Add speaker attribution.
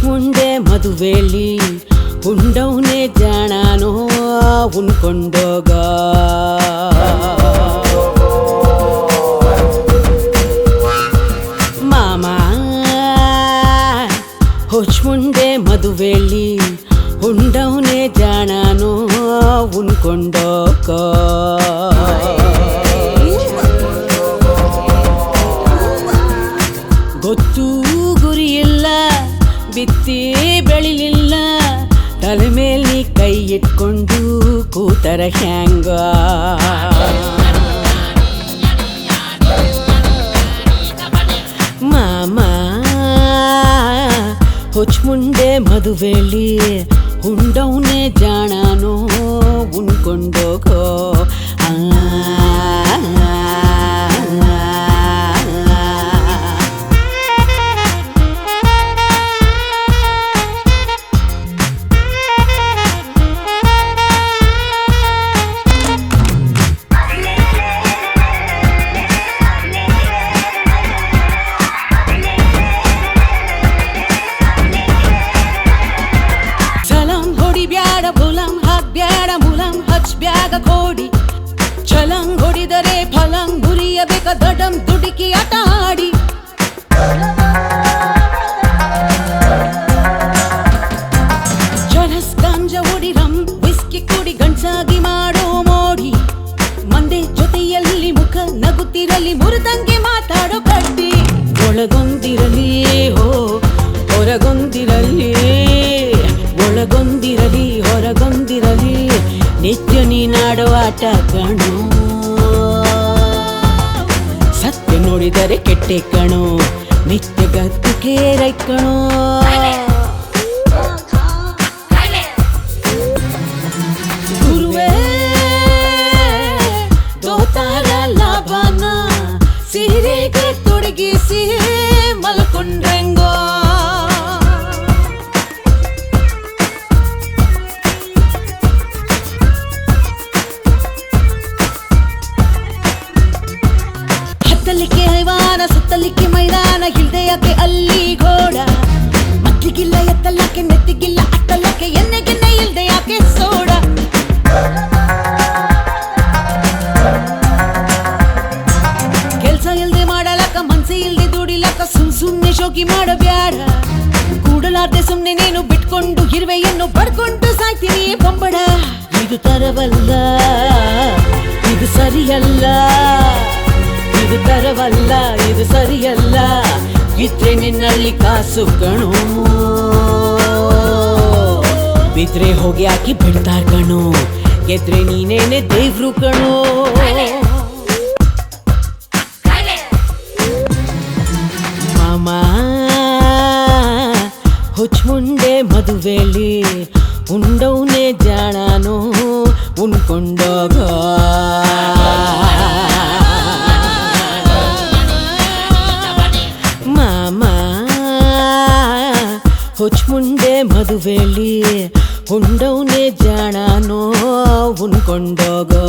Speaker 1: ಮುಂಡೆ ಮದುವೆಲಿ ಉಂಡವನೇ ಜಾಣಾನೋ ಉಣ್ಕೊಂಡೋಗ ಮಾಮ ಮುಂಡೆ ಮದುವೆಲಿ ಉಂಡವನೇ ಜಾಣಾನೋ ಉಣ್ಕೊಂಡೋಗ ಗೊತ್ತು ಗುರಿಯಿಲ್ಲ ಬಿತ್ತಿ ಬೆಳಿಲಿಲ್ಲ ತಲೆ ಮೇಲೆ ಕೈ ಇಟ್ಕೊಂಡು ಕೂತರ ಹ್ಯಾಂಗ ಮಾಮ ಮುಂಡೆ ಮದುವೆಲಿ ಉಂಡವನೇ ಜಾಣಾನೋ ಉಣ್ಕೊಂಡೋಗೋ ಬ್ಯಾಗ ಕೋಡಿ ಛಲಂಗ್ ಹೊಡಿದರೆ ಫಲಂಗ್ ಗುರಿಯಬೇಕ ದಡಂ ದುಡುಕಿ ಆಟ ಆಡಿ ಜಲಸ್ ಗಾಂಜ ಹೊಡಿ ರಂ ವಿಸ್ಕಿ ಕುಡಿ ಗಂಡ್ಸಾಗಿ ಮಾಡೋ ಮೋಡಿ ಮಂದೆ ಜೊತೆಯಲ್ಲಿ ಮುಖ ನಗುತ್ತಿರಲಿ ಮುರಿದಂಗೆ ಮಾತಾಡೋ ಕಡ್ಡಿ ಒಳಗೊಂದಿರಲಿ ಹೋ ಹೊರಗೊಂದಿರಲಿ ಒಳಗೊಂದಿರಲಿ ಹೊರಗೊಂದಿರಲಿ ನಿತ್ಯ ನೀನಾಡೋ ಆಟ ಕಣೋ ಸತ್ಯ ನೋಡಿದರೆ ಕೆಟ್ಟೆ ಕಣೋ ನಿತ್ಯ ಗತ್ತು ಕೇರೈ ಕಣೋ ಗುರುವೇ ದೋತಾರ ಲಾಭನ ಸೀರೆಗೆ ತೊಡಗಿಸಿ ಮಲ್ಕೊಂಡ್ರಂಗೋ ಹತ್ತಲಿಕ್ಕೆ ಹೈವಾನ ಸುತ್ತಲಿಕ್ಕೆ ಮೈದಾನ ಇಲ್ದೆಯಕ್ಕೆ ಅಲ್ಲಿ ಘೋಡ ಮತ್ತಿಗಿಲ್ಲ ಎತ್ತಲಕ್ಕೆ ನೆತ್ತಿಗಿಲ್ಲ ಅಟ್ಟಲಕ್ಕೆ ಎಣ್ಣೆಗೆನ್ನೆ ಇಲ್ದೆಯಾಕೆ ಸೋಡ ಕೆಲ್ಸ ಇಲ್ದೆ ಮಾಡಲಕ್ಕ ಮನ್ಸಿ ಇಲ್ದೆ ದುಡಿಲಕ್ಕ ಸುಮ್ನೆ ಶೋಕಿ ಮಾಡಬ್ಯಾಡ ಕೂಡಲಾರ್ದೆ ಸುಮ್ನೆ ನೀನು ಬಿಟ್ಕೊಂಡು ಇರುವೆಯನ್ನು ಬಡ್ಕೊಂಡು ಸಾಯ್ತೀನಿ ಬೊಂಬಡ ಇದು ತರವಲ್ಲ ಇದು ಸರಿಯಲ್ಲ ಇದು ತರವಲ್ಲ ಇದು ಸರಿಯಲ್ಲ ಇದ್ರೆ ನಿನ್ನಲ್ಲಿ ಕಾಸು ಕಣೋ ಬಿದ್ರೆ ಹೋಗಿ ಹಾಕಿ ಬಿಡ್ತಾರ ಕಣೋ ಗೆದ್ರೆ ನೀನೇನೆ ದೇವ್ರು ಕಣೋ ಮಾಮ ಮುಂಡೆ ಮದುವೆಲಿ ಉಂಡವನೇ ಜಾಣಾನೋ ಉಣ್ಕೊಂಡೋಗ ಮುಂಡೆ ಮದುವೆಲಿ ಉಂಡವನೇ ಜಾಣಾನೋ ಉಣ್ಕೊಂಡೋಗೋ